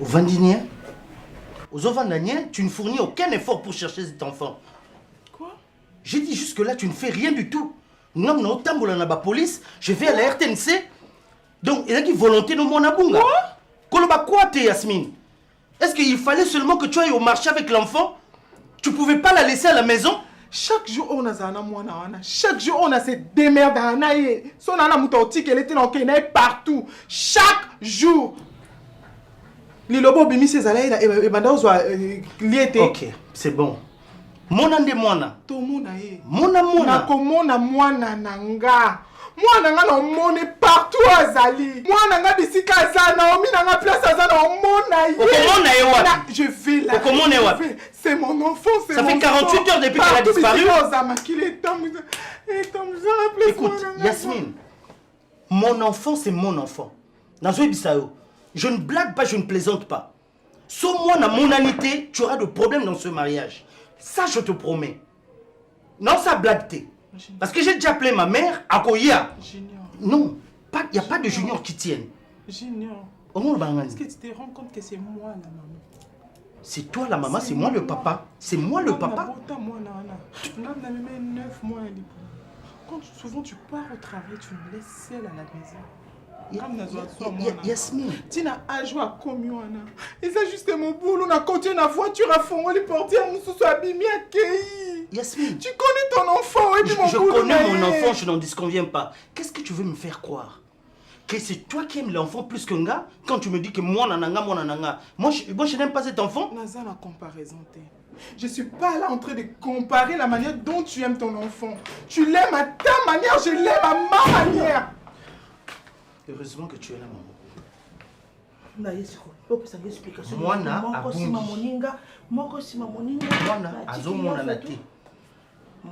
Au Vandinien, aux Ovandaniens, tu ne fournis aucun effort pour chercher cet enfant. Quoi? J'ai dit jusque-là, tu ne fais rien du tout. Non, non, tamboula na ba police, je vais à la RTNC. Donc, il y a qui volonté de mon abunga. Quoi? Koloba quoi, t'es Yasmine? Est-ce qu'il fallait seulement que tu ailles au marché avec l'enfant? Tu pouvais pas la laisser à la maison? Chaque jour, on a Zana Mwana. Chaque jour, on a cette démerde à Anaïe. Son Anna Moutautique, elle était dans Kenya partout. Chaque jour. Les lobos bimi ses alaïs et bandaouzwa liété. Ok, c'est bon. Mona nde mwana. To mona ye. Mona mona. Nako mona mwana nanga. Mwana nga na mone partout azali. Mwana nga bisika azana, omi nanga place azana, mona ye. Okomona ye wapi? Je vais là. Okomona ye wapi? C'est mon enfant, c'est mon enfant. Ça fait 48 heures depuis qu'elle a disparu. Écoute, Yasmine, mon enfant, c'est mon enfant. Nazoé Bissao, je ne blague pas, je ne plaisante pas. Sauf moi, dans mon anité, tu auras de problèmes dans ce mariage. Ça, je te promets. Non, ça blague. Parce que j'ai déjà appelé ma mère à Koya. Junior. Non, il n'y a pas de junior qui tienne. Junior. Est-ce que tu te rends compte que c'est moi la maman? C'est toi la maman, c'est moi le papa. C'est moi le papa. Quand souvent tu pars au travail, tu me laisses seule à la maison. Yasmine. Tu n'as pas joué à communion. Et ça, juste mon boulot. On a continué la voiture à fond. Les portières, mon sous abîmé à Kei. Yasmine. Tu connais ton enfant. Je connais mon enfant, je n'en disconviens pas. Qu'est-ce que tu veux me faire croire? Que c'est toi qui aimes l'enfant plus qu'un gars? Quand tu me dis que moi nananga, moi nananga. Moi je n'aime pas cet enfant. Naza la comparaison. Je suis pas là en train de comparer la manière dont tu aimes ton enfant. Tu l'aimes à ta manière, je l'aime à ma manière. Heureusement que tu es là, maman. Mwana azomona na te.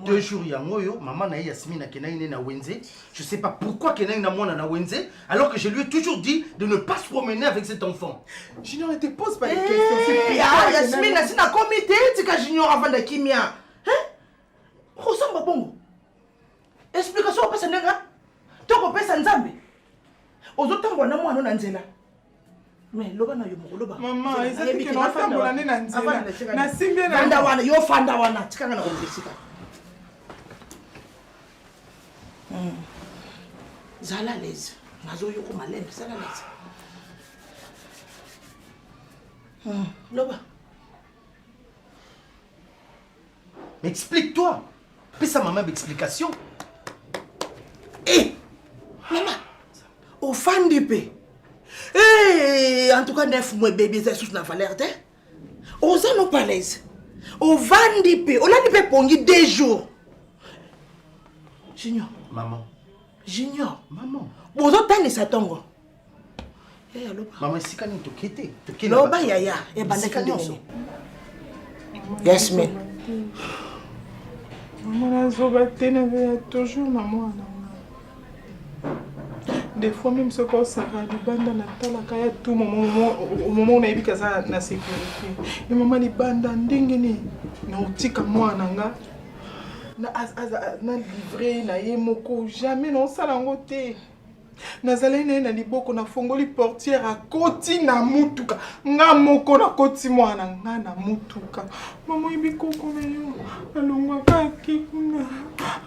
2 jours yangoyo, maman na Yasmine na kenaine na Wenze. Je sais pas pourquoi kenaine na mwana na Wenze, alors que je lui ai toujours dit de ne pas se promener avec cet enfant. Junior ne te pose pas de questions. Yasmine na sina comité, tika Junior avant de kimia. Hein? Ressemble bongo. Explication au pesa nenga. Toko pesa nzambe. Ozotambo na mwana na nzela. Mais loba na yo mokoloba. Maman, ezaki ke na tambola ne na nzela. Na simbi na fanda wana, yo fanda wana, tikanga na komesika. Zala l'aise. Nazo yo ko malembe, zala l'aise. Loba. Mais explique-toi. Fais ça maman d'explication. Eh, maman. Au fan du paix. Eh, en tout cas, 9 mois bébé, c'est sous la valeur. Aux anneaux palaises. Au van du paix. On a du paix pour 2 jours. Junior. Maman. Junior. Maman. Vous avez ça tongo. Eh, aloba. Maman, si quand tu quittes. Loba yaya. Eh, bandeka nyonso. Yasmine. Maman, je toujours maman. Des fois même ce qu'on s'arrête du banda natala kaya tout au moment où on a eu kaza na sécurité. Et maman li banda ndengeni na utika mwana nga na livré na yemoko jamais non sala ngote. Nazalé na liboko na fongoli portière à koti na mutuka nga moko na koti mwana nga na mutuka maman ibikoko na yo alongwa kaki kuna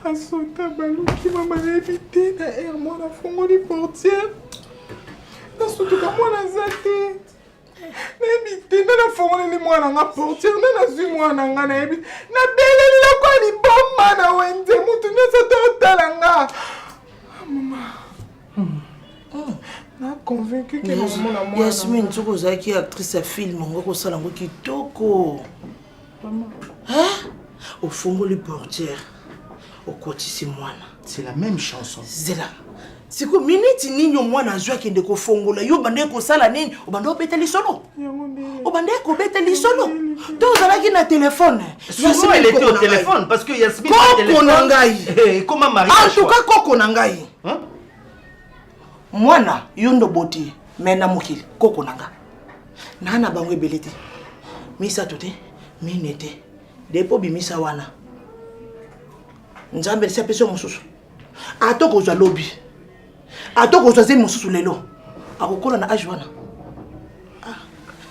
asota baluki mama évité na air mwana fongoli portière na sutuka mwana zate na évité na fongoli mwana nga portière na zui mwana nga na évité na belela kwa liboma na wenze mutu na soto talanga maman. Convaincu que Yasmine, tu es qui actrice à film, on va faire un kitoko. Hein? Au fond, le portière, au côté c'est moi. C'est la même chanson. C'est là. C'est quoi minute ni moi na joie qui de ko fongo la yo bande ko sala nini o bande obeta li solo. O bande ko beta li solo. Donc ça qui na téléphone. Souvent elle était au téléphone parce que Yasmine a téléphone. Comment marier? En tout cas koko nangai. Hein? Mwana yondo boti mena mukili koko nanga nana bangwe belete misa tote minete depo bimisa wana nzambe se peso mususu atoko za lobby atoko za zemi mususu lelo akokola na age wana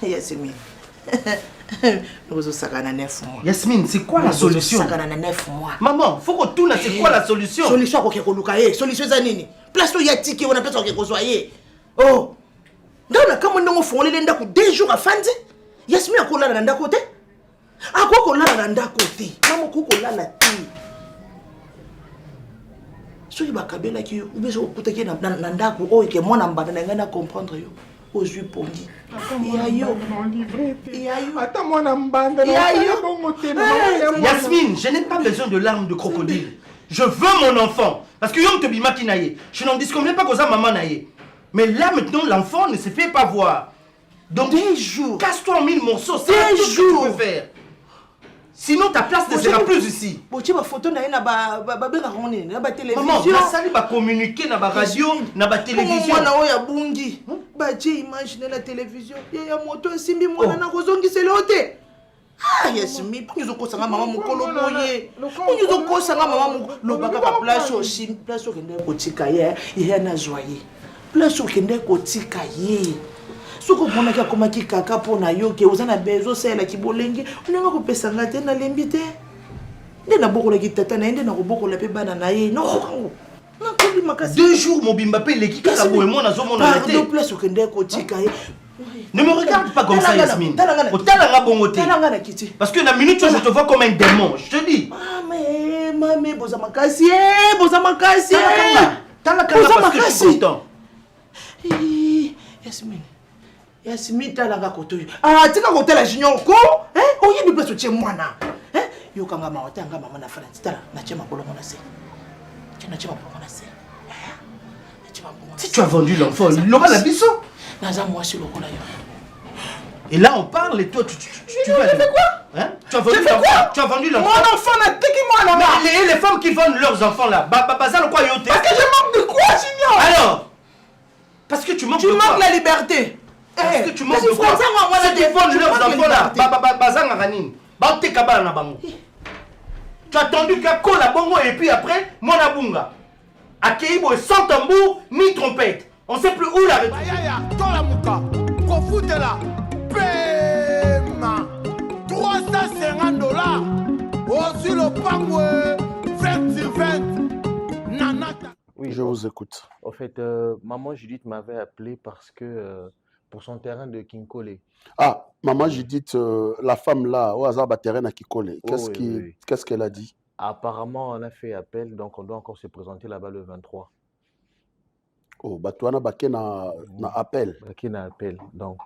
Yasmine. Nous avons 9 mois. Yasmine, c'est quoi la solution? 9 mois. Maman, faut que tout c'est quoi la solution? Solution à quoi? Solution zanini. Place où il y a ticket, on a place où il y a. Oh. Dans le cas où on fait les ndako 2 jours à Fanzi. Yasmine a kola na ndako te. A quoi kola na ndako te. Maman ko kola la te. Soki bakabela ki ubezo okutaki na ndako oyo ke mwana mbanda na ngana comprendre yo. Ozui pongi. Yasmine, je n'ai pas besoin de larmes de crocodile. Je veux mon enfant. Parce que Yom te bima ki naye. Je n'en disconviens pas que ça maman naye. Mais là maintenant l'enfant ne se fait pas voir. Donc 2 jours. Casse-toi en 1000 morceaux. C'est tout ce que tu peux faire. Sinon ta place ne sera plus ici. Tu vas photo na na ba télévision. Maman, la salle va communiquer na ba radio, na ba télévision. Mwana oya bungi. Ba je imaginer la télévision. Ya moto simbi mwana na kozongi selote. Ah Yasmine, pour nous okosanga mama mukolo boye. Pour nous okosanga mama mukolo lobaka ka place au sim, place au kende kotika ye, ye na joyer. Place au kende kotika ye. Soko mona ki akomaki kaka pona yo ke ozana bezo sela ki bolenge onenga ko pesa ngate na lembite nde na bokola ki tata na nde na ko bokola pe bana na ye no na kobi makasi 2 jours mobimba pe leki kaka boye mona zo mona la tête place okende ko tika ye. Ne me regarde pas comme ça Yasmine. Otalanga bongote. Parce que la minute où je te vois comme un démon, je te dis. Maman boza makasi boza makasi talaka parce que je suis content. Yasmine talanga koto. Ah tika kote la junior ko oye ni place otie mwana. Yo kanga maota nga mama na France tala na chema bolongo na se. Na chema bolongo na se. Si tu as vendu l'enfant, il aura la biso. Naza moi sur le coup là. Et là on parle et toi tu vas faire quoi? Hein? Tu as vendu l'enfant. Tu as vendu l'enfant. Mon enfant n'a tiki moi là. Mais les femmes qui vendent leurs enfants là, bazar quoi yote? Parce que je manque de quoi, Junior? Alors parce que tu manques de quoi? Tu manques la liberté. Parce que tu manques de quoi? Ceux qui vendent leurs enfants là, bazar ngaranine. Ba te kabala na bango. Tu as attendu qu'à la bongo et puis après mon abunga. À Keibo sans tambour ni trompette. On ne sait plus où la retrouver. Paiement $350 au-dessus le pangoué 20 sur 20 nanata. Oui, je vous écoute. En fait, maman Judith m'avait appelé parce que pour son terrain de Kinkole. Ah, maman Judith, la femme là, au hasard, terrain à Kinkole. Qu'est-ce qu'elle a dit? Apparemment, on a fait appel, donc on doit encore se présenter là-bas le 23. Oh, bah toi, on a appel. Qui n'a appel, donc.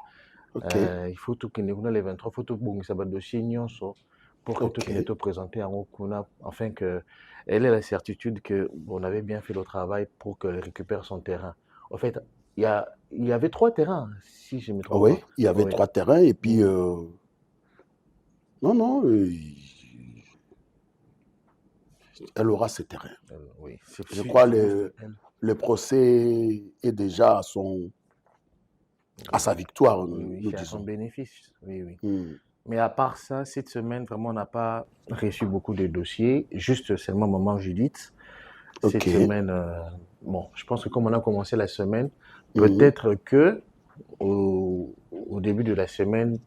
Okay. Il faut tout qu'il y ait les 23, il faut tout bon, ça va dossier pour que tout qu'il ait présenté en Okuna, afin que elle ait la certitude que on avait bien fait le travail pour qu'elle récupère son terrain. En fait, il y avait 3 terrains, si je me trompe. Oui, il y avait 3 terrains et puis non, elle aura ses terrains. Oui, je crois le procès est déjà à sa victoire, nous disons. À son bénéfice, oui. Mais à part ça, cette semaine, vraiment, on n'a pas reçu beaucoup de dossiers, juste seulement maman Judith. Cette semaine, bon, je pense que comme on a commencé la semaine, peut-être que au début de la semaine,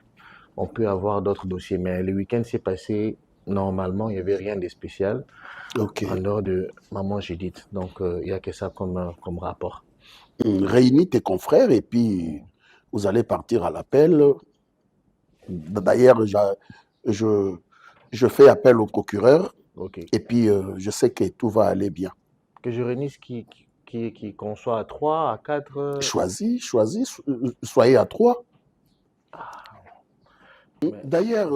on peut avoir d'autres dossiers. Mais le week-end s'est passé, normalement, il n'y avait rien de spécial en dehors de maman Judith. Donc, il n'y a que ça comme rapport. Réunis tes confrères et puis vous allez partir à l'appel. D'ailleurs, je fais appel au procureur et puis je sais que tout va aller bien. Que je réunisse qu'on soit à 3, à 4 Choisis, soyez à 3. D'ailleurs,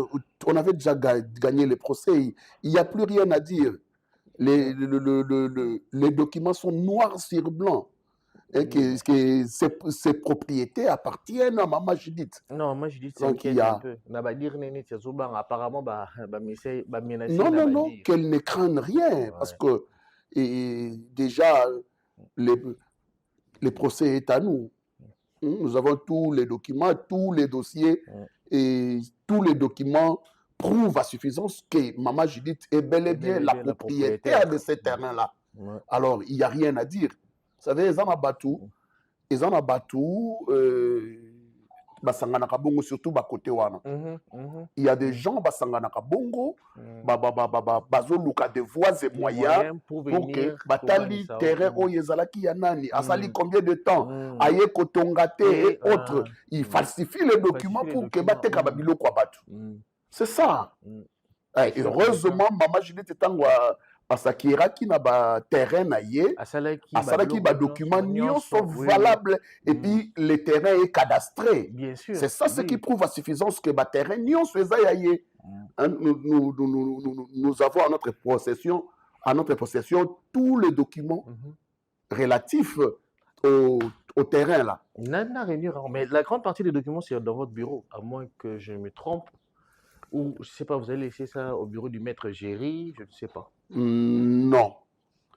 on avait déjà gagné les procès, il n'y a plus rien à dire. Les documents sont noirs sur blanc. Et que ces propriétés appartiennent à Maman Judith. Non, Maman Judith, c'est inquiète un peu. Apparemment, non, qu'elle ne craigne rien. Parce que déjà, le procès est à nous. Nous avons tous les documents, tous les dossiers, et tous les documents prouvent à suffisance que Maman Judith est bel et bien la propriétaire de ces terrains-là. Alors, il n'y a rien à dire. Vous savez, ils en ont battu. basanganaka bongo surtout côté wana. Il y a des gens basanganaka bongo bazoluka des voies et moyens pour que batali terrain oyo ezalaki ya nani asali combien de temps aye kotongate et autres. Il falsifie les documents pour que bateka babiloko ya bato. C'est ça. Heureusement maman Juliette tangwa asakiraki na ba terrain na ye asalaki ba documents nyonso valables et puis le terrain est cadastré. Bien sûr. C'est ça ce qui prouve à suffisance que ba terrain nyonso eza ya ye. Nous avons à notre possession tous les documents relatifs au terrain là. Mais la grande partie des documents c'est dans votre bureau, à moins que je me trompe. Ou, je ne sais pas, vous avez laissé ça au bureau du maître Géry, je ne sais pas. Non.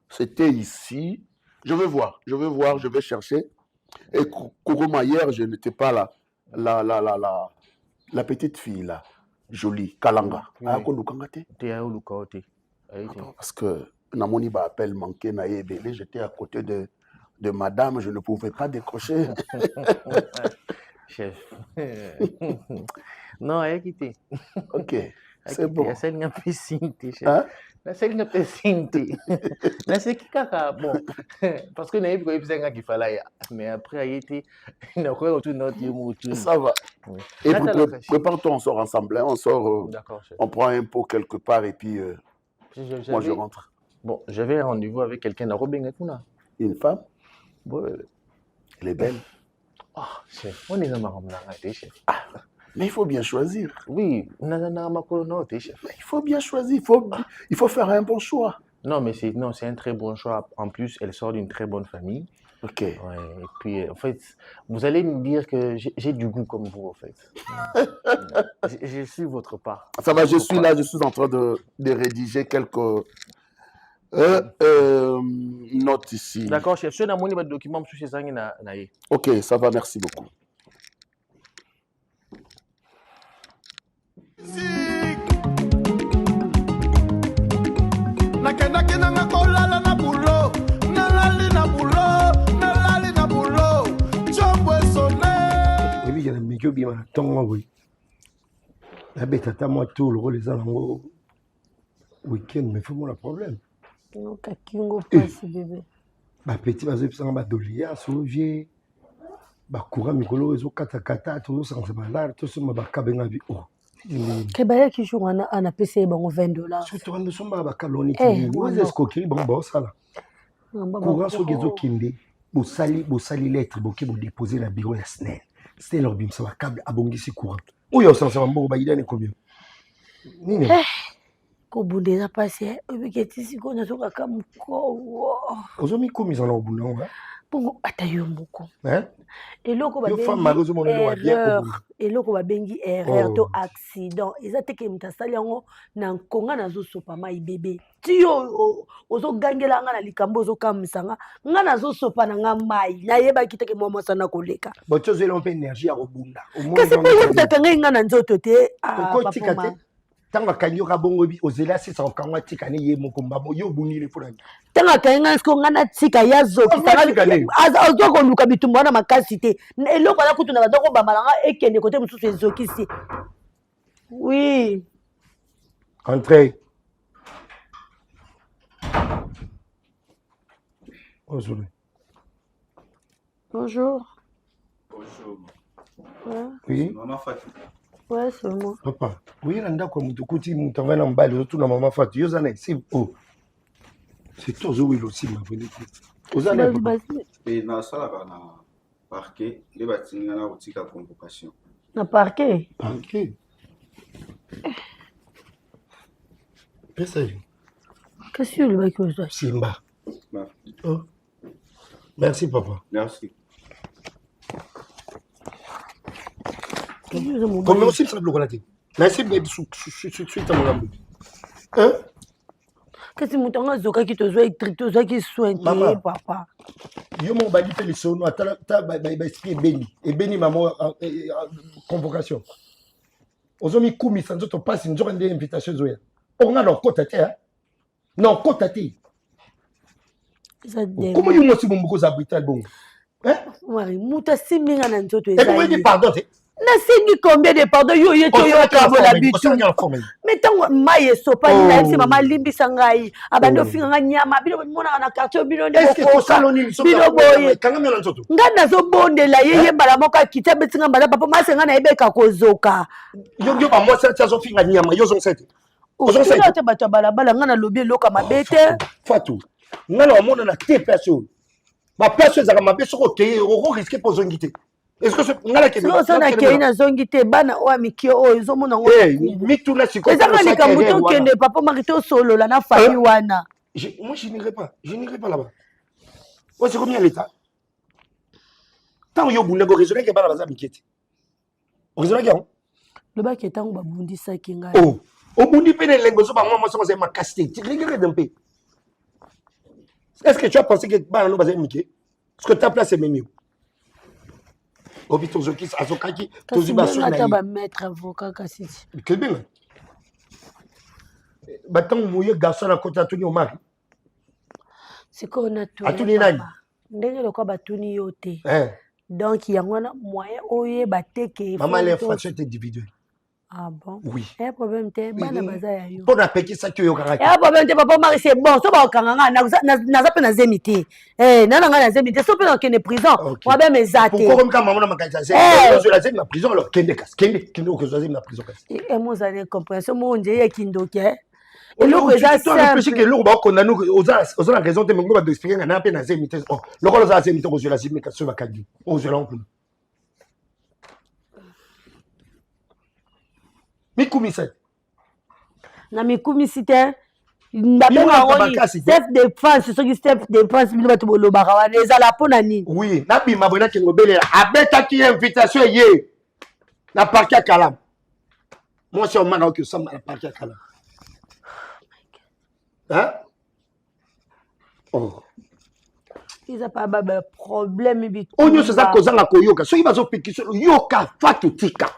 C'était ici. Je vais voir, je vais chercher. Et Kourouma, hier, je n'étais pas là. La petite fille, là, jolie, Kalanga. Parce que Namoni ba appel manqué, j'étais à côté de madame, je ne pouvais pas décrocher. Chef. Non, elle a quitté. Ok, c'est bon. La seule n'a pas sinté, chef. La seule n'a pas sinté. La seule qui a bon. Parce que n'a pas eu besoin qu'il fallait. Mais après, il a été. Il a quoi autour de notre humour. Ça va. Et prépare-toi, on sort ensemble. On sort. D'accord, chef. On prend un pot quelque part et puis. Moi, je rentre. Bon, j'avais un rendez-vous avec quelqu'un à Robin. Une femme? Bon. Elle est belle. Ah, chef, on est dans ma chef. Mais il faut bien choisir. Oui, chef. Il faut bien choisir, il faut faire un bon choix. Non, mais c'est un très bon choix. En plus, elle sort d'une très bonne famille. Ok. Ouais, et puis, en fait, vous allez me dire que j'ai du goût comme vous, en fait. Je suis votre part. Ça va, je suis là, je suis en train de rédiger quelques notes ici. D'accord, chef. Je suis dans mon document. Ok, ça va, merci beaucoup. Week-end, mais faut-moi le problème. Non, kakingo passe bébé. Bah petit vas-y pisanga ba dolia sovier. Ba courant mikolo ezo kata to so ça malade to so ba kabenga bi oh. Kebaya ki jour ana payé bango $20. Surtout on so ba kaloni ki. Moi escroquerie bon bon ça là. Courant so gezo kinde. Bo sali lettre bo ki bo déposer na bureau ya SNEL. C'est leur bim ça ba câble abongisi courant. Oyo ça va mbongo ba idane combien? Nini? Kobundeza pasi obiketisi kona soka kamuko ozomi komisa na obunda nga bongo atayo moko eloko babengi erreur to accident eza teke mutasali yango na nkonga nazosopa mai bebe tiyo ozogangela nga na likambo ozokamisa nga nazosopa na nga mai nayebaki teke mwa mwasana koleka botozela mpe énergie ya kobunda kasi mpo yo mutakangai nga na nzoto te papoma tanga kanyoka bongo bi ozela sisa okangwa tika ne ye mokomba yo bunile fulani tanga kanga sko ngana tika ya zoki azoko luka bitumba na makasi te eloko na kutu na badoko bamalanga ekende kote mususu ezoki si oui entrez bonjour bonjour oui maman Fatou. Ouais, c'est moi. Papa, oui, il y a un petit peu de temps bas, surtout dans maman Fatou. Yo zané, c'est oh. C'est toi où il aussi m'a venu. Ozana. Et dans ça là na parquet, les bâtiments na outil à convocation. Na parquet. Parquet. Qu'est-ce que le bac que ça? Simba. Oh. Merci papa. Merci. Comment aussi ça bloque là-dessus? Là c'est bien suite à mon amour. Hein? Qu'est-ce que mutonga zoka ki tozo électricité ki soigner papa. Yo mon bali fait les sono ta ba esprit beni maman convocation. Ozomi kumi sanzo to passe une journée d'invitation zoya. On a leur côté hein? Non, côté. Comment yo mo si bon beaucoup zabrital bon. Hein? Mari muta siminga na nzoto ezali. Et pardon, nasengi combien de pardon yo ye to yo kabola bitu mais tango mai esopani na yebisi mama limbisa ngai abandi ofinga nga nyama bino monaka na quartier bino nde bino boye nga nazobondela ye yembala moko akiti abetinga mbala papa masenga na yebeka kozoka yo bamwasi ati azofinga nyama yo ozosete ozosete te bato ya balabala nga nalobi eloka mabe te fatu nga na wamonana te place oyo baplace oyo ezalaka mabe soki okeye okoriske mpo ozongi te osana kei nazongi te bana oyo mikio oyo ezomona ngo ezaka likambo te okende papa mari te osolola na famille wana moi je n'irai pas là-bas oyo c'est combien l'état ntango yo obundaki oresonaki bana baza mike te oresonaki yango lobaki ntango babundisaki ngai obundi mpe na elengo ozo bamwa mwasi bazali makasi te regarde un peu est-ce que tu as pensé que bana no bazali mike parce que ta place ememi yo obi tozokisi azokaki tozwi basoi na ye bamaître avocat kasi kebenga batango moye garçon na koti atuni omari sikoyo atuni nani ndenge lokola batuni yo te donc yango wana moyen oyeba te ke mama l'infraction est individuelle. Ah bon? Oui. Il y a un problème, tu bana bazaya yo. Pour appeler ça tu yoka. Il y a un problème, papa Marie c'est bon. So ba okanga na zape na zemité. Nana nga na zemité, so pe na kene prison. Wa ba mezate. Pourquoi comme quand maman na makaiza? Je la zeme na prison alors kende ko zeme na prison kasi. Et moi ça ne compréhension mo nje ya kindoke. Et le résultat tu réfléchis que l'eau ba condamné aux la raison te mengo ba expliquer nga na pe na zemité. Oh, le rôle za zemité ko la zeme kasi ba kadi. O zela on. Mikumisa. Na mikumisi te. Ndabenga ngoni chef de France, ce qui chef de France bino bato bolobaka wana ezala pona nini? Oui, na bima bona kengobelela. Abeta ki invitation ye. Na parquet à Kalam. Moi c'est au Maroc que ça na parquet à Kalam. Hein? Oh. Ils a pas baba problème bitu. Onyo c'est ça kozanga koyoka. So ibazo pikisho yoka fatutika.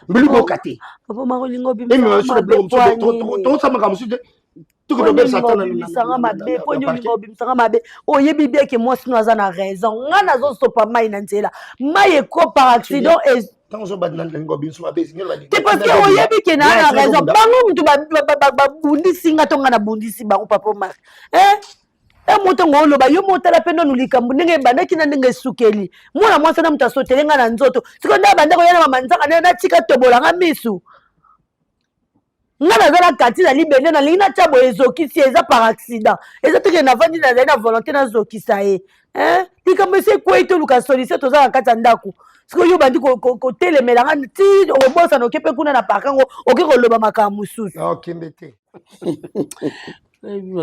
Mbili kati. Papa Marolingo bim. Sur le blog to ça maka musu to ko be satana ni sanga mabe ponyo lingo bim sanga mabe oyebi bien que moi sino aza na raison nga nazo sopa mai na nzela mai ko par accident et tant zo bad nan lingo bim so mabe sinyo ba. C'est parce que oyebi que na raison bango mutu ba bundi singa to nga na bundi si bango papa Mar moto ngolo yo motala pendo nulikambu ndenge bandaki na ndenge sukeli mwana mwasa na muta sotelenga na nzoto siko nda bandako yana mamanzaka na tika tobola nga misu ngana zala kati na libende na lina tabo ezokisi eza par accident eza teke na vandi na na volonté na zokisa likambu se kwa ito luka solution to zala kati ndaku siko yo bandi ko telemela nga ti obosa no kepe kuna na pakango oke ko loba makambo susu OK mbete. Non,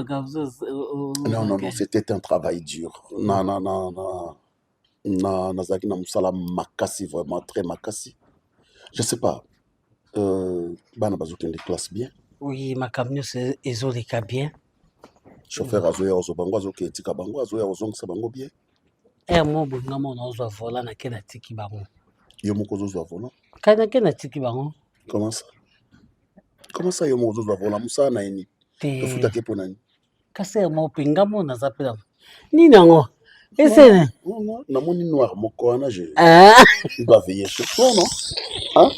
c'était un travail dur. Nazaki na musala makasi, vraiment très makasi. Je sais pas. Bana bazoki de classe bien. Oui, ma camion c'est ezoleka bien. Chauffeur azoya ozobango azoki etika bango azoya ozongisa bango bien. Mo bonga mo na ozwa vola na kena tiki bango. Yo moko ozwa vola? Kana kena tiki bango. Comment ça? Comment ça yo moko ozwa vola musala na eni? Tofuta ke pona ni. Kasi mo pinga mo na zapela. Ni nango. Ese non, na moni noir moko wana je. Il doit veiller sur toi, non? Hein?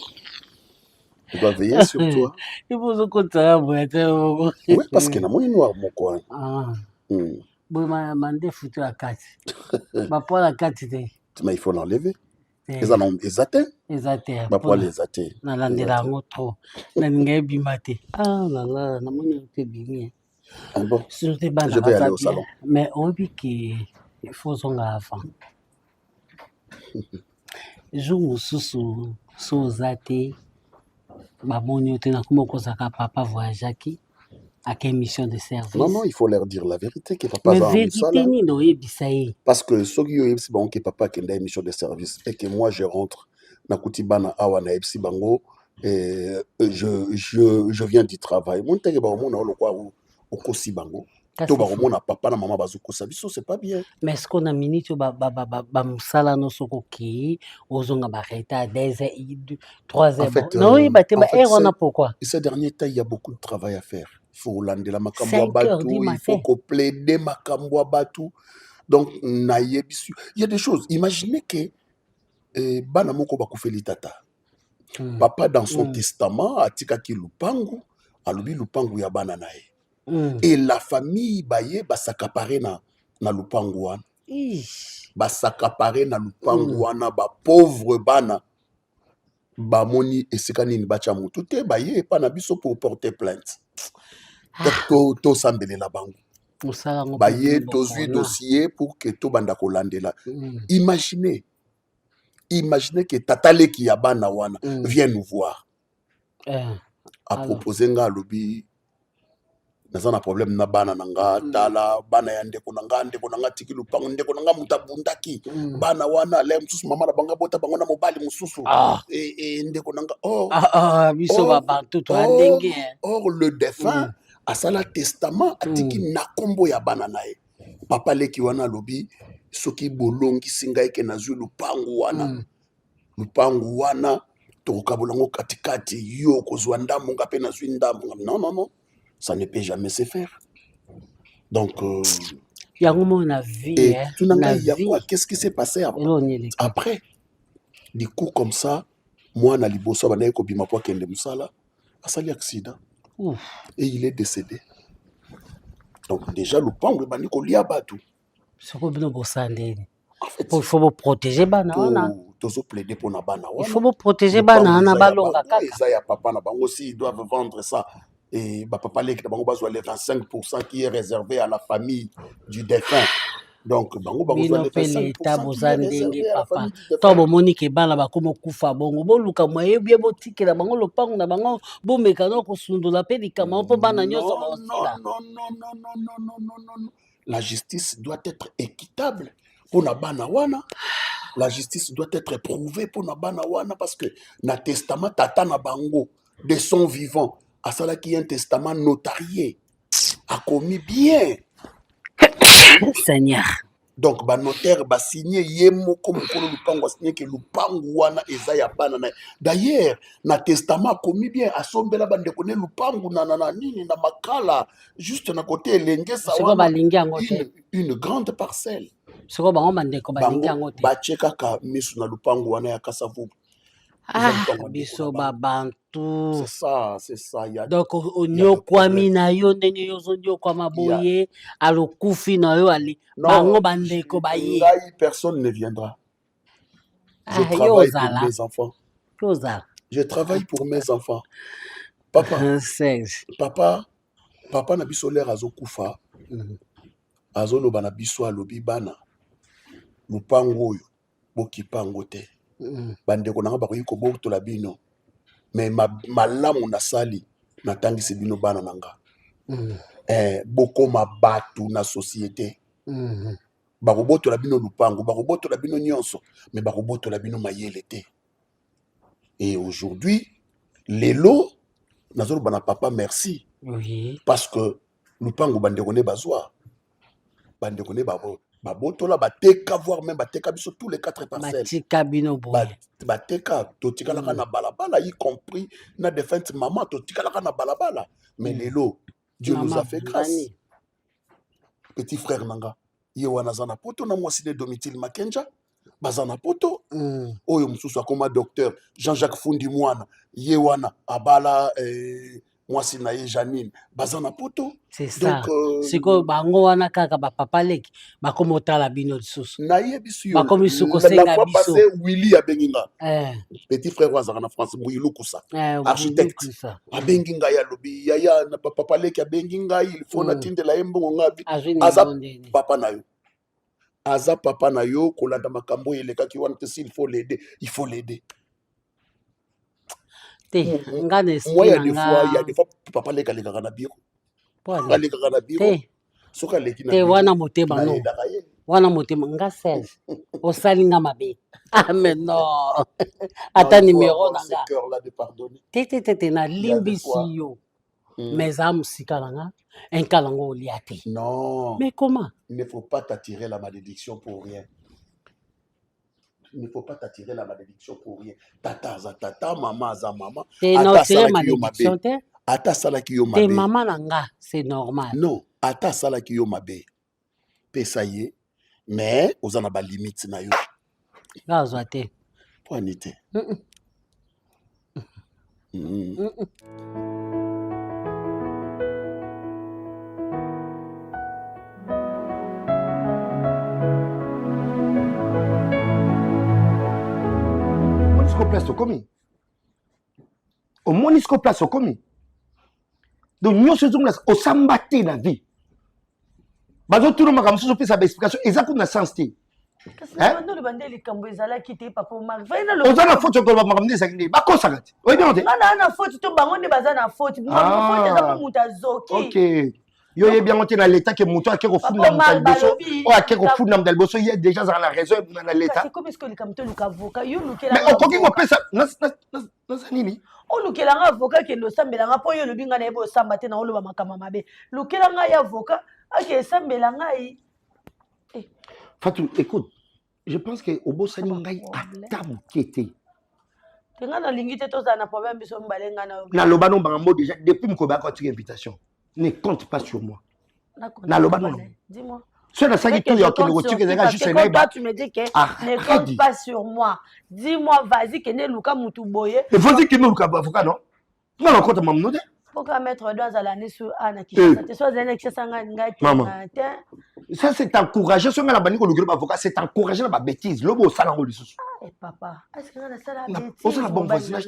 Il doit veiller sur toi. Il faut se compter oui, parce que na moni noir moko wana. Bon mande foutu la carte. Ma pas la carte te. Mais il faut l'enlever. Ils en ont exaté. Exaté. Bah pour les exaté. Na landela ngotro. Na ngai bimate. Ah là là, na moni te bimi. Bon. Je vais aller au salon. Mais on dit qu'il faut son avant. Jour sous zate. Ba moni te na kuma ko saka papa voyageaki. À quelle mission de service? Non, il faut leur dire la vérité que papa va en parce que ceux qui ont bon que papa qui a une mission de service et que moi je rentre na kutibana awa na epsi bango et je viens du travail. Mon teke ba mon na lo kwa o kosi bango. To ba mon na papa na maman bazo kosa biso c'est pas bien. Mais est-ce qu'on a minute ba musala no soko ki ozonga ba reta 2h 3h. En fait, non, il batte ba on a pourquoi? Ces derniers temps il y a beaucoup de travail à faire. Il faut lander la makambo batou, il faut qu'on plaide makambo batou. Donc il y a des choses. Imaginez que bana moko bakufeli tata. Papa dans son testament atikaki lupangu, alobi lupangu ya bana na ye. Et la famille baye basakapare na lupangu wana. Basakapare na lupangu wana ba pauvre bana. Bamoni esika nini bacha mutu te baye pa na biso pour porter plainte. To sambele la bango. Baye tozui dossier pour que to banda kolandela. Imaginez que Tatale qui a bana wana vient nous voir. A proposer nga lobi naza na problème na bana nanga tala bana ya ndeko nanga tiki lupango ndeko nanga mutabundaki bana wana le msusu mama na banga bota bango na mobali mususu ndeko nanga biso ba bantu to ndenge. Or le défunt a sala testament atiki na kombo ya bana nae. Papa leki wana lobi soki bolongi singa eke na zui lupangu wana. Lupangu wana tokabolango katikati yo kozwa ndambo nga pe na zui ndambo. Non, ça ne peut jamais se faire. Donc na vie, qu'est-ce qui s'est passé après? Du coup comme ça, moi na liboso banaye ko bima po kende musala, asali accident. Et il est décédé. Donc déjà lupangu bani ko lia batu. Soko bino bosandeni. Il faut protéger bana wana. Tozo plaider pour na bana wana. Il faut protéger bana na balonga kaka. Ils ya papa na bango aussi ils doivent vendre ça. Et papa les 25% qui est réservé à la famille du défunt. Donc bango besoin de 25% papa. Tobo monique bana ba komo kufa bongo boluka moye bien botikela bango lopango na bango bomeka no kosundola pe likama po bana nyoso ba osila. Non. La justice doit être équitable pour na bana wana. La justice doit être prouvée pour na bana wana parce que na testament tata na bango de son vivant. À cela qui est un testament notarié, a commis bien. Seigneur. Donc, ba notaire ba signé yemo comme kolo lupango signé que lupango wana eza ya bana na. D'ailleurs, na testament a commis bien a sombela bande kone lupango na nini na makala juste na côté elenge sa wana. Une grande parcelle. Soko bango bande ko balingi angote. Ba cheka ka misu na lupango wana ya Kasavubu. Biso babantu. C'est ça. Donc, onyo kwami na yo ndenge yo zonyo kwa maboye alokufi na yo ali bango bandeko baye. Personne ne viendra. Je travaille pour mes enfants. Je travaille pour mes enfants. Papa na biso l'air azokufa. Azoloba na biso alobi bana. Lupango yo bokipango te. Bandeko nanga bakoyi ko botola bino mais malamu na sali na tangisi bino bana nanga bokoma batu na société bakobotola bino lupango bakobotola bino nyonso mais bakobotola bino mayele te. Et aujourd'hui lelo nazolo bana papa merci parce que lupango bandeko ne bazwa bandeko ne babo babotola bateka voire même bateka biso tous les 4 parcelles bateka bino boye bateka totikalaka na balabala y compris na défunte maman totikalaka na balabala mais lelo Dieu maman nous a fait grâce. Petit frère nanga ye wana zana poto na mwasi ne Domitille Makenja bazana poto oyo mususu akoma docteur Jean-Jacques Fundi mwana ye wana abala mwasi na ye Janine bazana poto. C'est ça. Siko bango wana kaka ba papa leki bakomo tala bino lisusu na ye bisu yo bakomi suko senga biso passé Willy abenginga petit frère wazaka na France Mouilou Koussa architecte abenginga ya lobi ya na papa leki abenginga il faut na tindela yembongo ngabi aza papa na yo aza papa na yo kolanda makambo eleka ki wana te s'il faut l'aider nga nesi moi il y a des fois papa leki alekaka na biro alekaka na biro soka leki na te wana motema no wana motema nga Serge osalinga mabe mais non ata numéro nanga te na limbisi yo mais am sikalanga enkalango oliate. Non mais comment il ne faut pas t'attirer la malédiction pour rien. Il ne faut pas t'attirer la malédiction pour rien. Tata za tata, maman za maman. Ata salaki yo mabe. Ata salaki yo mabe. Te maman nanga, c'est normal. Non, ata salaki yo mabe. Pe ça y est. Mais, ozana ba limite na yo. Gazwate. Pour Anité. Place au commis. Au monisco place au commis. Donc nous sommes au sambaté la vie. Bazo tout le monde comme ça peut sa explication exactement dans sens té. Hein? Le bandé les cambo ezala quitter papa Marc. On a la faute que va m'amener ça qui ba ko ça gati. Oui bien on dit. Na faute to bango ne baza na faute. Moi faute eza muta zoki. OK. Yo ye bien monté dans l'état que moto a keko funda mdalboso. O a keko funda mdalboso il y a déjà dans la raison dans l'état. C'est comme est-ce que le camto le avocat yo lukela. Mais on koki ko pesa na nini? O lukela nga avocat ke no sambela nga po yo lobinga na ebo samba te na oloba makama mabe. Lukela nga ya avocat ake sambela nga yi. Fatou, écoute, je pense que Obo Sani ngai atamu kete. Tenga na lingi te toza na problème biso mbalenga na. Na loba no bango déjà depuis mkoba ko tu invitation. Ne compte pas sur moi. Na loba non. Dis-moi. Soit na saki tout yo ke no tu que déjà juste na ba. Tu me dis que ne compte pas sur moi. Dis-moi vas-y que ne luka mutu boye. Il faut dire que no luka avocat non. Non non compte maman non. Pourquoi mettre doigt à l'année sur Anna qui te soit zene qui sanga ngati. Ça c'est encourager ce la bani ko lukelo avocat c'est encourager la bêtise. Lobo sala ngoli susu. Eh papa, est-ce que na sala bêtise? On sala bon voisinage.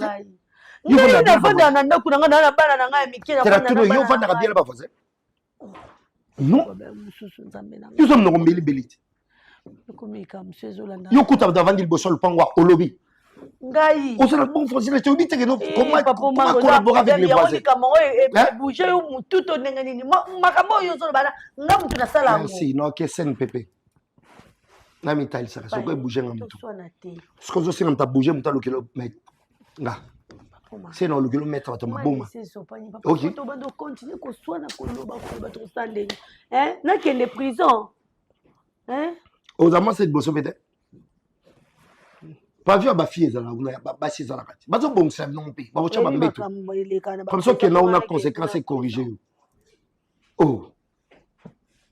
Yo na vanda na ndako na ngana na bana na ngai mikira na bana. Yo vanda bien ba voisin. Non. Yo sommes no mbeli beliti. Komika monsieur Zolanda. Yo kuta davandi bosol pangwa olobi. Ngai. On sera bon fonctionnaire, tu dis que non comment collaborer avec les voisins. Bouger tout ton nengani. Makambo yo zo bana ngam tu na sala. Merci, non que sen pépé. Na mi taille ça, so ko bouger ngam tout. Ce que je sais ngam ta bouger muta lokelo mais nga. C'est non lokelo mettre à ton bomba. OK. To bando continuer ko swana ko loba ko ba to standing. Hein? Na que les prisons. Hein? Aux amants c'est bosso peut-être. Pas vu à ma fille, ça là, on a pas si ça là. Bah ça bon, ça non paye. Bah tu vas mettre. Comme ça que là on a conséquences et corriger. Oh.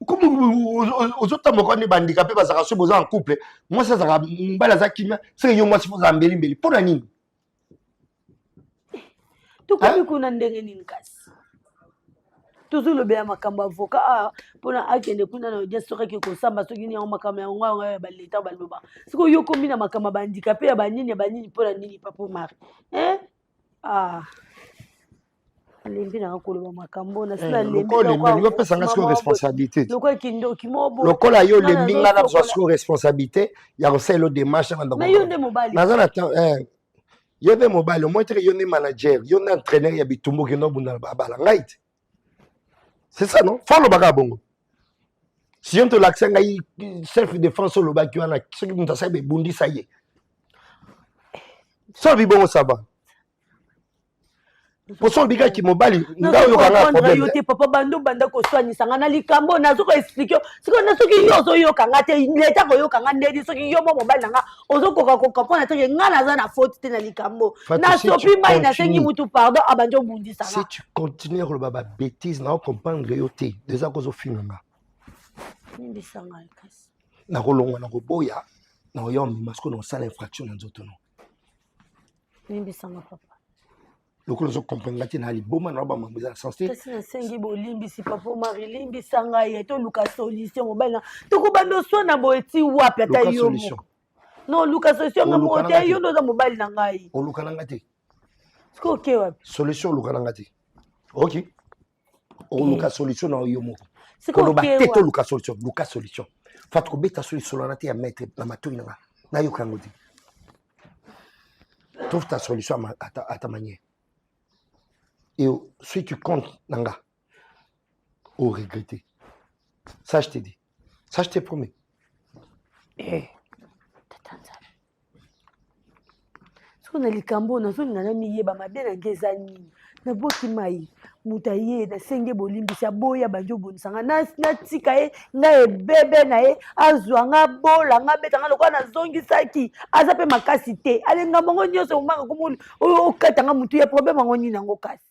Comme aux autres temps quand on est handicapé, bah ça reste besoin en couple. Moi ça va mbala za kimia, c'est yo moi si faut zambeli mbeli. Pour la nini? Tu connais qu'on a ndenge nini kasi. Toujours le bien makambo avocat pona akende kuna na gestora ke ko samba soki ni makamba ya ngwa ba leta ba loba siko yo kombina makamba ba handicapé ya banini pona nini papa Marie lembi na ko loba makambo na sala lembi ko lembi yo pesa nga siko responsabilité lokwa kindo kimobo lokola yo lembi nga na siko responsabilité ya ko selo démarche na mais yo nde mobali na zana yo be mobile moi te yo ne manager yo na entraîneur ya bitumbo ke no bunda bala right. C'est ça, non? Faut le bagarre bongo. Si on te l'accent, self-défense, le bac, ce qui nous a fait, bundi, ça y est. Ça, le bon, ça va. Pour son biga qui mobile, nous avons un problème. Papa Bando Banda ko soigner sanga na likambo na zoko expliquer. Siko na soki yo zo yo kanga te leta ko yo kanga ndedi soki yo mo mobile nanga ozoko ko comprendre te ngala za na faute te na likambo. Na sopi mai na sengi mutu pardon abanjo bundi sanga. Si tu continues le baba bêtise na comprendre yo te déjà ko zo finanga. Ndi sanga kasi. Na rolonga na roboya na yo masko na sala infraction na nzoto no. Ndi sanga papa. Le coup, je comprends que na liboma na ba mambuza sensé. Kasi na sengi bolimbi si papa Marie limbi sanga ye to luka solution mobile. To ko bando so na boeti wapi ata yo. Non luka solution na mote yo ndo za mobile na ngai. O luka nanga te. Sko ke wapi? Solution luka nanga te. OK. O luka solution na yo moko. Sko ke wapi? To luka solution. Fat ko beta solution na te ya mettre na matoi nanga. Na yo kangoti. Trouve ta solution à ta manière. Et si tu comptes, Nanga, au regretter. Ça, je t'ai dit. Ça, je t'ai promis. Eh, ce qu'on a les cambos, on a fait une amie, ma bien en gezani. Na boki mai, mutaye, na senge bolimbi, sa boya banjo bonsanga, na tikae, na bebe na e, azwa nga bola, nga beta nga lokwa na zongi saki, azape makasi te. Ale nga mongo nyose umanga kumuli, o kata nga mutu ya problème ngo nyina ngo kasi.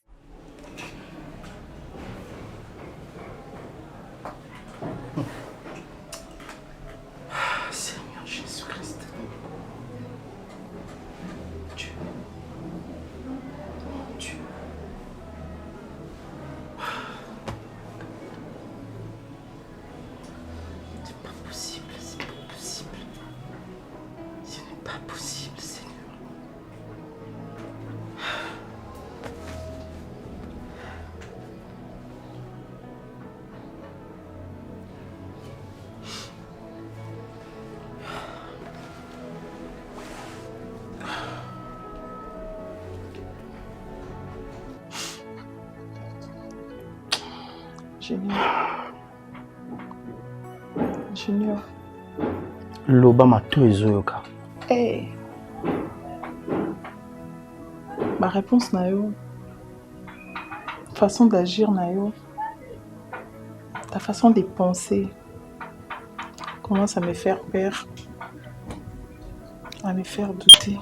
Junior. Loba mato ezoyoka. Hey. Ma réponse na yo. Façon d'agir na yo. Ta façon de penser commence à me faire peur, à me faire douter.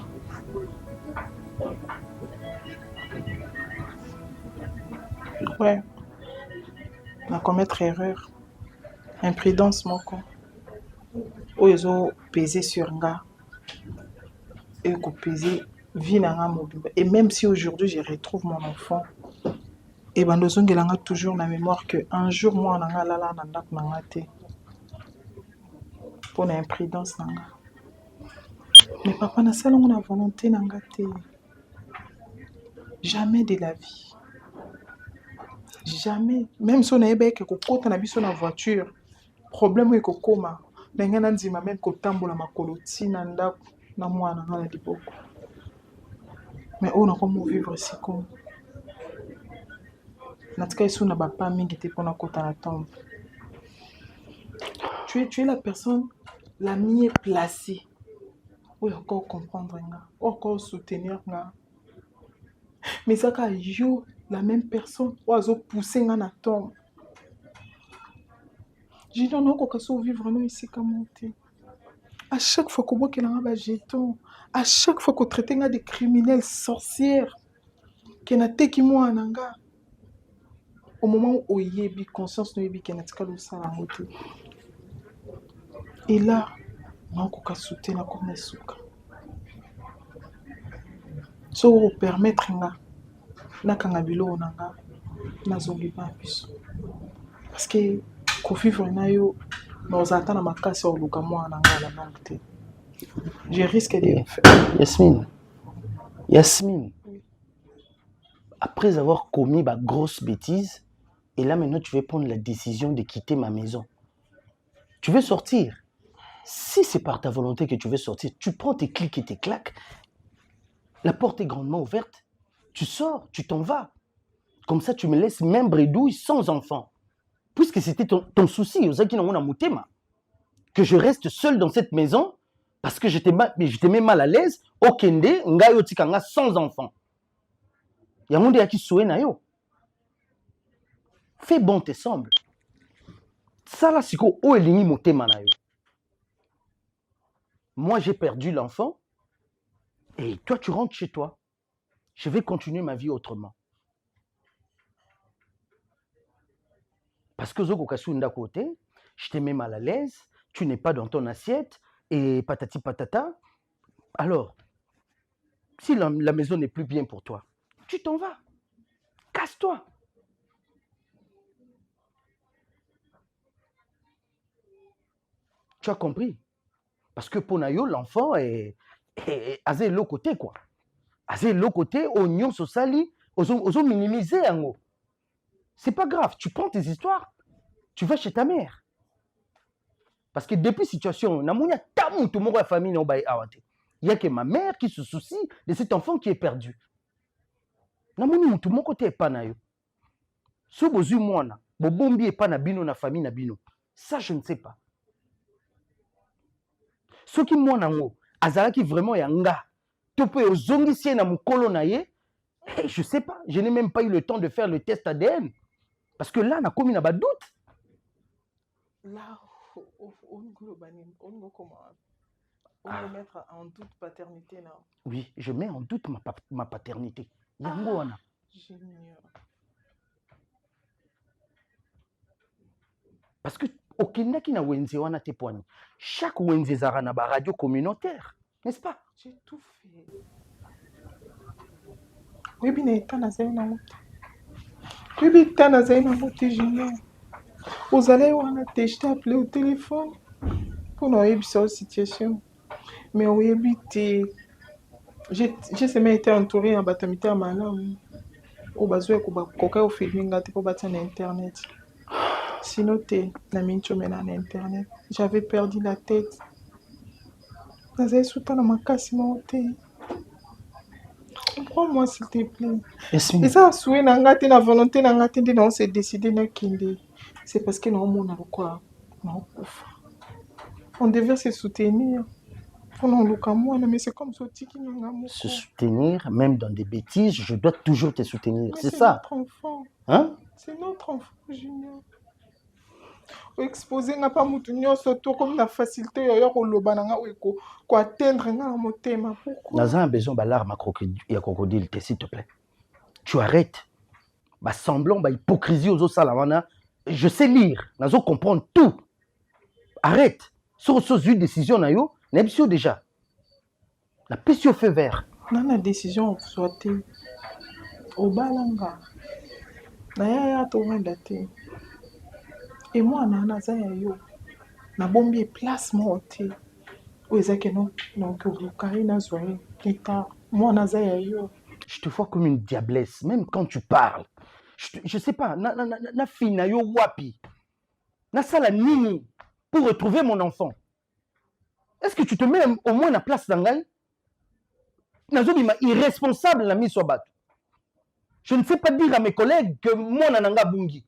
Ouais, on a commettre erreur, imprudence moko. Ou ils ont pesé sur nga, et qu'on pesé vie na nga mobile. Et même si aujourd'hui je retrouve mon enfant, et ben nous avons toujours la mémoire que un jour moi on a la nandak nangate pour l'imprudence nanga. Mais papa na sala on a volonté nangate. Jamais de la vie. Jamais. Même si on a eu que côté na biso na voiture, problème est que koma. N'engana nzima même ko tambola makoloti na ndako na mwana na liboko. Mais on a comment vivre si comme. Natika ici on a pas mingi te pona kota na tombe. Tu es la personne la mieux placée. Ou encore comprendre nga, encore soutenir nga. Mais ça ka yo la même personne oiseau pousser nga na tombe. Je dis non qu'on peut vivre non ici comme monter. À chaque fois qu'on voit qu'il y a un jeton, à chaque fois qu'on traite des criminels sorcières, qu'il y a des qui moi nanga. Au moment où il y a une conscience, il y a une conscience. Et là, on peut soutenir comme les souka. Ça va permettre na kangabilo nanga na zongiba biso. Parce que ko vivre na yo nos attend na makasi o luka mwa nanga la nangte. Je risque de Yasmine. Après avoir commis ma grosse bêtise, et là maintenant tu veux prendre la décision de quitter ma maison. Tu veux sortir. Si c'est par ta volonté que tu veux sortir, tu prends tes clics et tes claques. La porte est grandement ouverte. Tu sors, tu t'en vas. Comme ça, tu me laisses même bredouille sans enfant. Puisque c'était ton souci, que je reste seul dans cette maison, parce que j'étais même mal à l'aise, au Kende, ngayo tikanga sans enfant. Yamonde yaki soué na yo. Fais bon te semble. Ça là, c'est quoi? O elingi motema na yo. Moi, j'ai perdu l'enfant. Et toi, tu rentres chez toi. Je vais continuer ma vie autrement. Parce que Zoko Kassou d'un côté, je t'ai mis mal à l'aise, tu n'es pas dans ton assiette, et patati patata. Alors, si la maison n'est plus bien pour toi, tu t'en vas. Casse-toi. Tu as compris? Parce que pour Nayo, l'enfant est azé l'autre côté, quoi. Azé l'autre côté, oignon sosali, ozo minimiser en haut. C'est pas grave, tu prends tes histoires, tu vas chez ta mère. Parce que depuis situation, il n'y a que ma mère qui se soucie de cet enfant qui est perdu. Tout mon côté est pas nayo. Si vous avez moi, bobombi est pas na bino na famille na bino. Ça je ne sais pas. Ce qui moi nango, azala qui vraiment yanga. Tu peux ozongi na mukolo na ye. Je sais pas, je n'ai même pas eu le temps de faire le test ADN. Parce que là, on a commis un doute. Là, on va mettre en doute paternité. Là. Oui, je mets en doute ma paternité. Génial. Parce que au Kenya qui n'a wenze wana te poignes. Chaque wenze zara na ba radio communautaire, n'est-ce pas? J'ai tout fait. Oui, bien étant na zena moto. Oui, bien étant na zena moto génial. Vous allez wana te je t'ai appelé au téléphone pour nous aider sur cette situation. Mais oui, bien j'ai seulement été entouré en batamité à malam. Au bazou ko ba koka au filming ngate pour battre na internet. Sinon t'es na mincho mena na internet. J'avais perdu la tête. Nazay souta na makasi monté. Comprends-moi s'il te plaît. Et ça souhait na ngate na volonté na ngate de on s'est décidé na kinde. c'est parce que non, quoi, non, on devait se soutenir. Mais c'est comme ça qui se soutenir, même dans des bêtises, je dois toujours te soutenir. C'est C'est ça. notre enfant. Hein? C'est notre enfant, Junior. Exposer n'a pas moutonio surtout comme la facilité d'ailleurs au lobananga ou quoi atteindre un thème. Pourquoi? Nous avons besoin de l'arme à crocodile, s'il te plaît. Tu arrêtes. Bah semblant, bah hypocrisie aux autres salamana. Je sais lire, nous allons comprendre tout. Arrête. Sur une décision na yo, n'ebsio déjà. La piste au feu vert. Non, la décision soit au balanga. Na ya to mandate. Et moi na za yo. Na bombi place monté. O ezake non que vous carina zoé. Kita moi na za yo. Je te vois comme une diablesse, même quand tu parles. Je sais pas, na fina yo wapi. Na sala nini pour retrouver mon enfant. Est-ce que tu te mets au moins à la place d'Angaï? Nazobima irresponsable la mise au bat. Je ne sais pas dire à mes collègues que moi nananga bungi.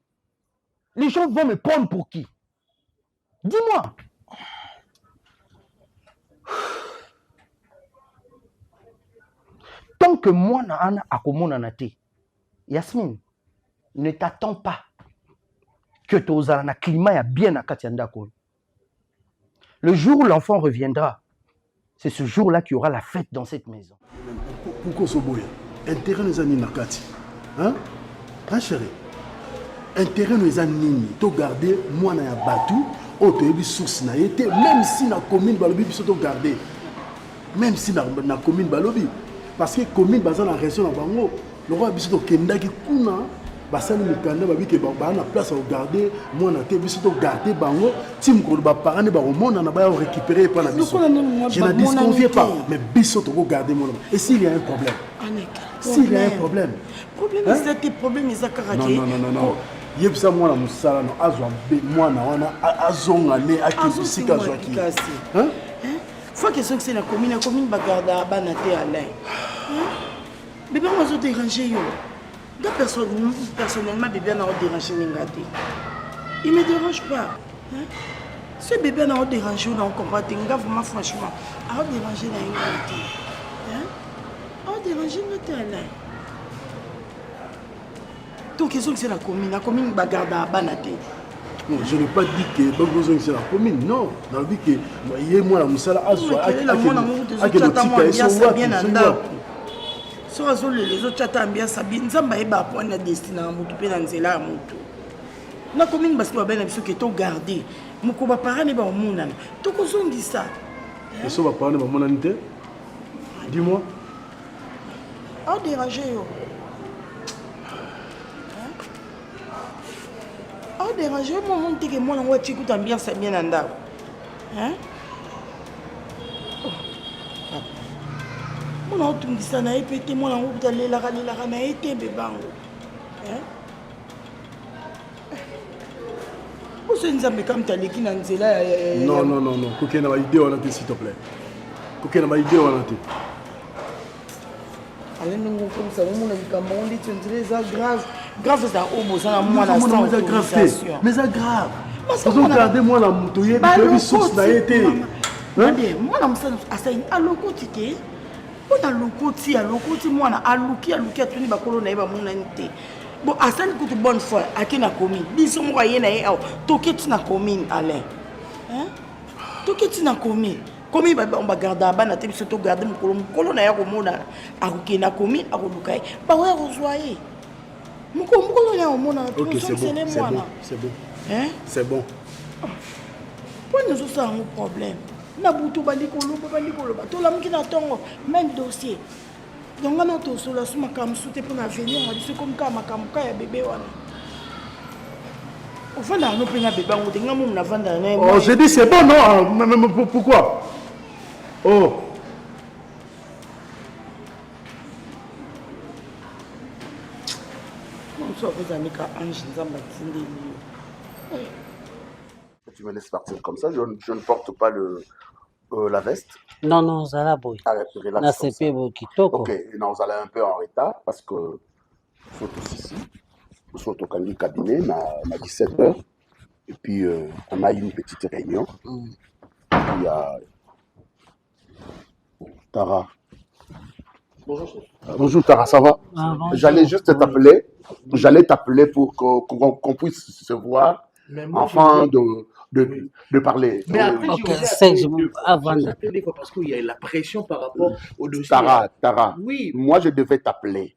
Les gens vont me prendre pour qui? Dis-moi. Tant que moi na akomona nate, Yasmine, ne t'attends pas que tu oses un climat bien à Katianda. Le jour où l'enfant reviendra, c'est ce jour-là qu'il y aura la fête dans cette maison. Pourquoi ce boya? Intérêt nous a ni nakati. Hein? Hein chérie? Intérêt nous a ni to garder moi na ya batu, auto ebi source na été, même si na commune balobi biso to garder. Même si na commune balobi. Parce que commune bazan la région na bango, le roi biso to kenda ki kuna. Basani mikanda babi ke ba na place à garder moi na te biso to garder bango tim ko ba parane ba romona na ba récupérer pas na biso. Je ne disconfie pas mais biso to garder mon et s'il y a un problème. S'il y a un problème. Problème c'est tes problèmes ils akarake. Non. Yebisa moi na musala no azwa be moi na wana azonga ne akisika zwaki. Hein? Faut que c'est la commune ba garda ba na te Alain. Bébé moi je déranger yo. Personnellement, bébé n'a pas dérangé. Il ne me dérange pas. Hein? Ce bébé n'a pas dérangé, on comprend. Vraiment, franchement, il n'a pas dérangé. Il n'a pas dérangé. Donc, c'est la commune. La commune va garder à Banate. Non, je n'ai pas dit que c'est la commune. Non, j'ai dit que moi, la moussala, so azole les autres chata ambiance bien nzamba eba point na destina mutu pe na nzela mutu na commune parce que ba bena biso que to garder muko ba parane ba monana to ko zongi ça et so ba parane ba monana te dis-moi a déranger yo a déranger moi mon tike moi na wati ku ambiance bien na ndako hein on a tout dit ça na épété moi en route d'aller la na été bébango hein où c'est nzambe comme taleki na nzela non koke na ba idée wana te s'il te plaît koke na ba idée wana te allez nous comme ça on a likambo on dit tu nzela ça grave ça au bout ça moi na sans autorisation mais ça grave parce que regardez moi la moto yebi source na été hein moi na msa asaini aloko tike on a lokoti moi na aluki atuni bakolo na yeba mona nte bon asali kutu bonne foi akina commune biso mo yé na yé toketi na commune Alain hein toketi na commune on va garder bana te biso to garder mukolo na ya ko mona akuki na commune akolukai ba wa rejoyer mukolo na ya mona OK c'est bon hein c'est bon pour nous ça un problème na butu balikolo to la mukina tongo même dossier donc on a tout sur la suma comme souté pour venir on dit comme ka ya bébé wana au fond là nous prenons bébé on tenga mon vendre oh j'ai dit c'est bon non mais pourquoi oh on soit vous amis ka ange nzamba tindi tu me laisses partir comme ça, je ne porte pas la veste. Non, ça la boy. Arrête, relax. Ok, non, vous allez un peu en retard parce que faut aussi ici. Nous sommes au cabinet à 17h. Et puis, on a eu une petite réunion. Il y a Tara. Bonjour, chef. Bonjour, Tara, ça va? J'allais juste t'appeler. J'allais t'appeler pour qu'on puisse se voir, afin de parler. Mais après, avant parce qu'il y a la pression par rapport au dossier. Tara, oui. Moi, je devais t'appeler.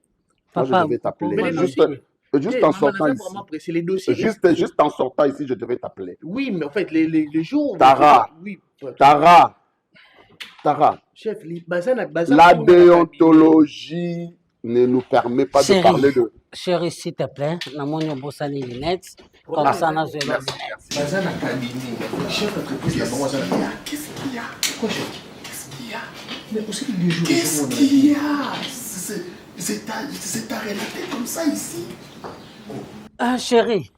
Juste en sortant ici. Les dossiers. Juste en sortant ici, je devais t'appeler. Oui, mais en fait, les jours... Tara, chef, la déontologie ne nous permet pas de parler de... Chérie, s'il te plaît, na monyo bosani lunettes, comme ça, na zéro. Qu'est-ce qu'il y a? Quoi, chef? Qu'est-ce qu'il y a? Mais aussi les jours... Qu'est-ce qu'il y a? C'est ta réalité comme ça ici. Ah, chérie,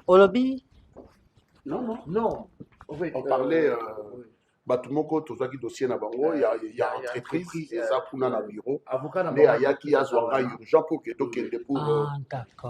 au lobby? Non. On parlait... Batumoko tozaki dossier na bango il y a entreprise eza kuna na bureau mais ayaki azwanga urgent pour que tokende pour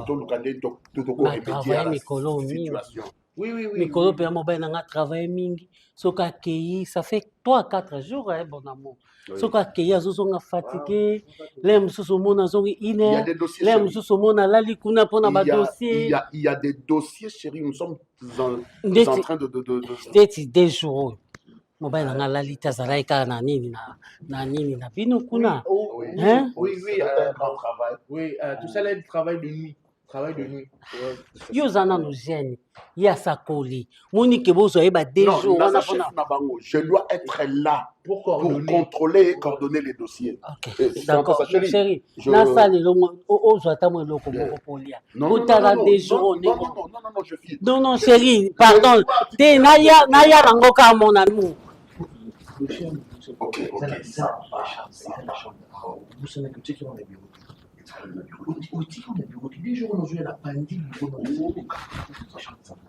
tolukande toko remédier à la situation. Oui. Mikolo pe mobile nanga travail mingi soka kei ça fait 3 à 4 jours bon amour. Soka kei azosonga fatigué lem susu mona zongi ine lem susu mona lali kuna pona ba dossier. Il y a des dossiers chérie, nous sommes en train de des jours. Mobile nanga lali tazala ika na nini na bino kuna. Hein? Oui, travail. Oui, tout ça là du travail de nuit. Yo zana nous gêne. Ya sakoli. Moni ke bozo eba des jours on a je dois être là pour contrôler et coordonner les dossiers. D'accord, chérie. Na sali lo ozo atamo eloko moko polia. Otala des jours non, je file. Non, chérie, pardon. Te naya nango ka mon amour. Ok. Vous savez que tu es dans les bureaux.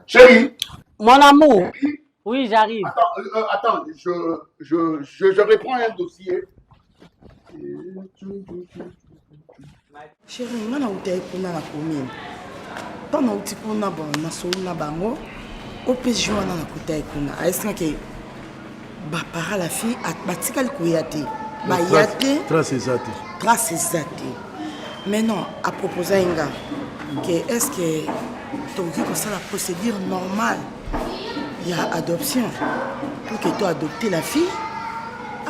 Chérie. Mon amour. Oui, j'arrive. Attends, je reprends un dossier. Chérie, nga na uta kuna na commune. Tant na uti kuna bon na so na bango. OPJ wana na kuta kuna. Est-ce que ba para la fille batikali kuyate. Ba yate. Trace exacte. Mais non, à proposer un gars, est-ce que tu as ça la procédure normale? Il y a adoption. Pour que tu adoptes la fille,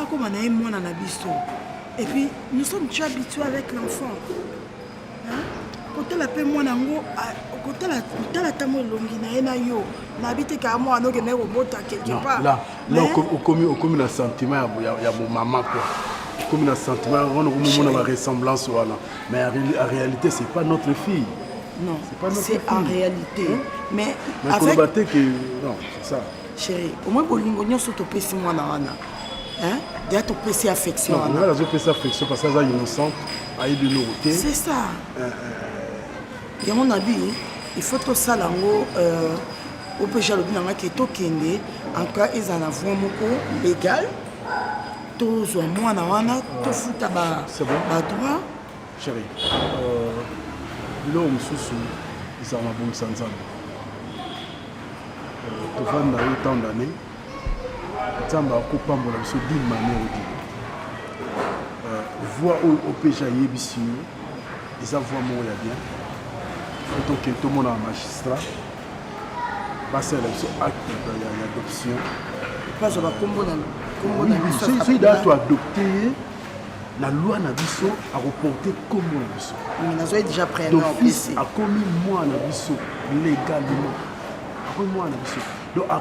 comme on a un mois dans la bisto. Et puis, nous sommes déjà habitués avec l'enfant. Quand tu as moi, quand tu as tamo longi na yo, n'habite qu'à moi, non que mais au quelque part. Là, au commun un sentiment, il y a mon maman quoi. Comme un sentiment, on a une ressemblance voilà. Mais en réalité, c'est pas notre fille. Non, c'est en réalité. Mais avec non, c'est ça. Chérie, au moins pour l'ingonio sur ton PC moi na wana. Hein? Déjà ton PC affection. Non, on a la PC affection parce que ça innocente, aïe de nouveauté. C'est ça. Et mon avis, il faut tout ça là au péché le bien que to kende en cas ils en avons moko légal. Tozo mwana wana tofuta ba droit. Chérie, bilo mususu izama bon sanzana. Tovanda yo tant d'années. Tamba ko pambola biso d'une manière ou d'une. Voix au péché yebisi yo. Isa voix mo ya bien. Autant que tout le monde a magistrat. Passer l'acte d'adoption. Pas on va comprendre. Si tu as adopté, la loi n'a biso à reporter comme on a biso. Mais nous avons déjà pris d'office a commis moi na biso légalement. A commis moi na biso. Donc a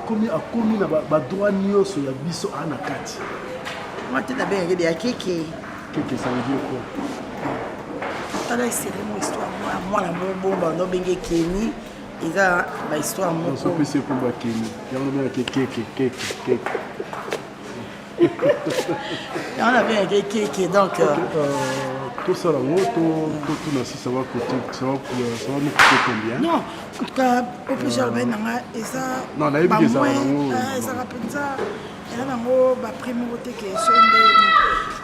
commis na ba droit nyonso ya biso ana kati. Moi tu d'abord regarder à keke. Keke ça veut dire quoi? Tala c'est mon histoire moi la mon bomba no bengue Keni. Il a ma histoire mon. On peut se pour Keni. Il y a un keke. On avait un keke donc tout ça là tout nasi ça va nous coûter combien? Non, en tout cas au plus cher ben et ça non na ebi ça ça rappelle ça et là nango ba primauté que sonde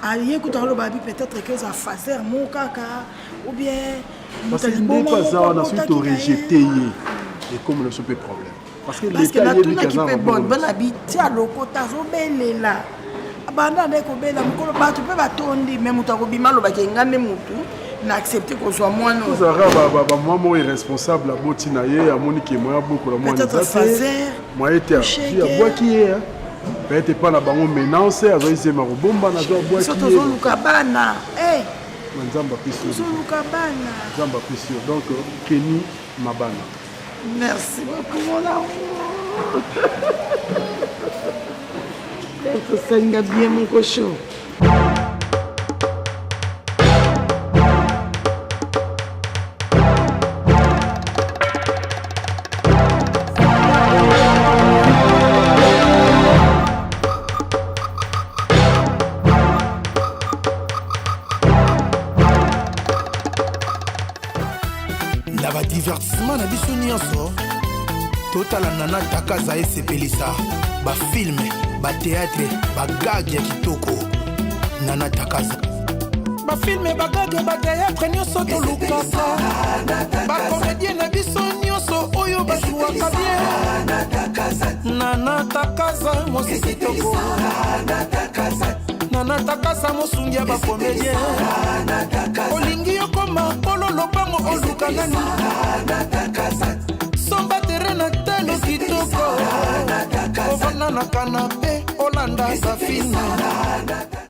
allié que dans le babi peut-être que ça fazer mon kaka ou bien parce que bon pas ça on a suite rejeté et comme le souper problème. Parce que parce que l'État na tuna qui peut bonne bonne habitude à lokota zo belela abanda ndeko bela mukolo bato pe batondi même utakobima lo bakengane mutu na accepter ko soit moi non ça va maman irresponsable à botina ye à monique moi beaucoup la moi moi était à bois qui est peut-être pas na bango menace azo isema robomba na zo bois qui surtout zo lukabana Nzamba Pissio. Nzamba Pissio. Donc, Kenny Mabana. Merci beaucoup, mon amour. Ça me bien, mon cochon. divertissement na biso nyonso totala Nana Takaza esepelisa bafilme bateatre bagage ya kitoko Nana Takaza bafilme bagage bateatre nyonso tolukaka bakomedie na biso nyonso oyo basuwaka bien Nana Takaza mosi kitoko Nana Takaza mosungi ya bakomedie olingi yokoma pololo bango oluka nani somba terena telo kitoko ovanda na kanape olanda sa filme